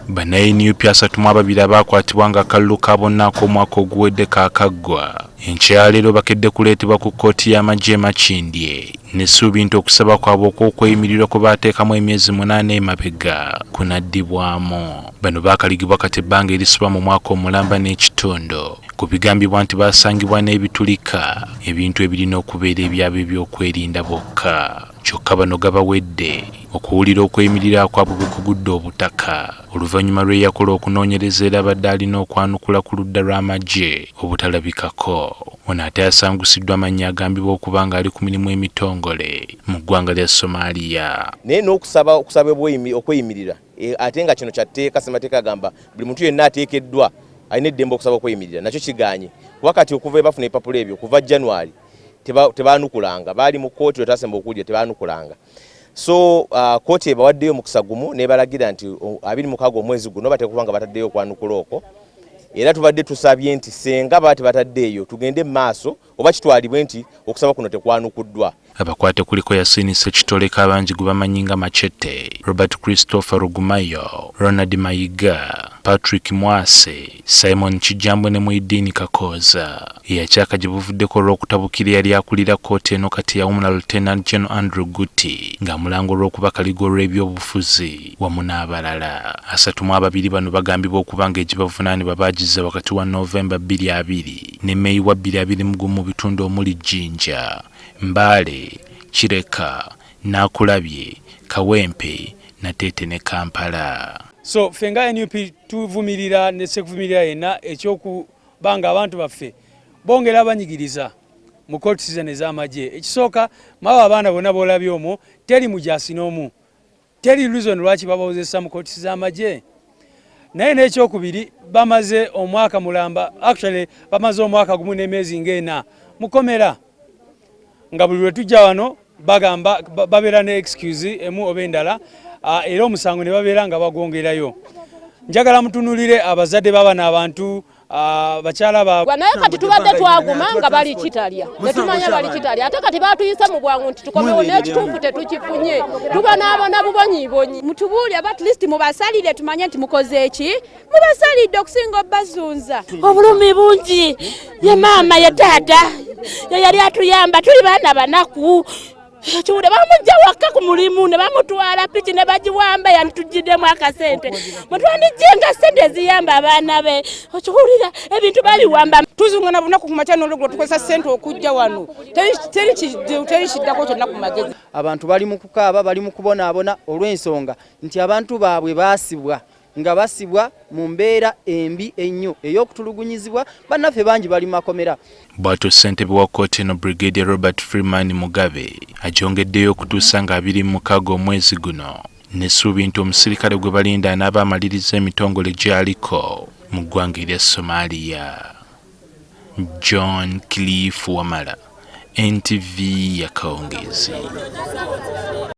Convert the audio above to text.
Bannayiniipi 32 abakwatibwa nga akalulu ka bonna ak'omwaka oguwedde kaakaggwa. Enkyaleero bakedde kuleetebwa ku kkooti y'amagye e Makindye n'essuubi nti okusaba kwabwe okw'okweyimirira kwe baateekamu emyezi 8 emabega kunaddibwamu. Bano baakaligibwa kati ebbanga erisoba mu mwaka omulamba n'ekitundu ku bigambibwa nti baasangibwa n'ebitulika, ebintu ebirina okubeera ebyabwe eby'okwerinda bokka. Kyokka bano gabawedde okuwulira okweyimirira kwabwe bwe kugudde obutaka oluvannyuma lw'eyakola okunoonyereza era abadde alina okwanukula ku ludda lw'amagye obutalabikako. Ono ate yasangusiddwa amannya agambibwa okuba nga ali ku mirimu emitongole mu ggwanga lya Somalia. Naye n'okusaba okweyimirira ate nga kino kya tteeka, ssemateeka agamba buli muntu yenna ateekeddwa alina eddembe okusaba okweyimirira, nakyo kiganye. Kuba kati okuva bafuna ebipapula ebyo kuva January tebaanukulanga, baali mu kkooti wetaasemba okujja tebaanukulanga. So kkooti ebawaddeyo omukisa gumu n'ebalagira nti 26 omwezi guno bateekwa nga bataddeyo okwanukula okwo. Era tubadde tusabye nti senga baati bataddeeyo tugende mu maaso oba kitwalibwe nti okusaba kuno tekwanukuddwa. Abakwate kuliko Yasini Sekitole Kabanji gwe bamanyi nga Machete, Robert Christopher Rugumayo, Ronald Mayiga, Patrick Mwase, Simon Kijambo ne Muidini Kakoza. Eyakyaka gye buvuddeko olw'okutabukira yali akulira kkooti eno kati yawumula Lieutenant General Andrew Guti ng'amulanga olw'okubakaliga olw'ebyobufuzi wamu n'abalala. 32 bano bagambibwa okuba nga egibavunaanibwa baagize wakati wa Novemba 2020 ne May wa 2021 mu bitundu omuli Jinja, Mbale, Kireka, Nakulabye, Kawempe, Natete ne Kampala. So fenga NUP tuvumirira ne sekuvumirira yenna ekyokubanga abantu baffe bongera abanyigiriza mu court season ez'amagye. Ekisooka mawe abaana bonna boolabye omwo teri mujaasi n'omu, teri reason lwaki babawozesa mu court z'amagye. Naye n'ekyokubiri bamaze omwaka mulamba, actually bamaze omwaka gumu n'emyezi ng'ena mukomera nga buli lwe tujja wano bagamba babeera ne excuse emu oba endala, era omusango ne babeera nga bagongerayo. Njagala mutunulire abazadde b'abana abantu bakyala baabwe. Naye kati tubadde twaguma nga bali kitalya, ne tumanya bali kitalya, ate kati baatuyisa mu bwangu nti tukomewo n'ekituufu tetukifunye, tuba n'abona bubonyibonyi. Mutubuulire at least mubasalire tumanye nti mukoze eki, mubasalidde okusinga obbazunza. Obulumi bungi ye maama ye taata yali atuyamba, tuli baana banaku. Chude bamuggya waka ku mulimu ne bamutwala piki ne bagiwamba yantujiddemu akasente. Mutwandijenga sente ziyamba abaana be. Okiwulira ebintu babiwamba. Tuzungana bunaku ku makyano olwo tukozesa sente okujja wano. Teri kiddako kyonna ku magezi. Abantu bali mu kukaaba, bali mu kubonaabona olw'ensonga nti abantu baabwe baasibwa nga basibwa mu mbeera embi ennyo ey'okutulugunyizibwa, bannaffe bangi bali makomera. Bw'atyo ssentebe wa kkooti eno Brigadier Robert Freeman Mugabe agyongeddeyo okutuusa nga 26 omwezi guno n'essuubi nti omusirikale gwe balinda anaaba amaliriza emitongole gy'aliko mu ggwanga erya Somalia. John Cliff Wamala, NTV Akawungeezi.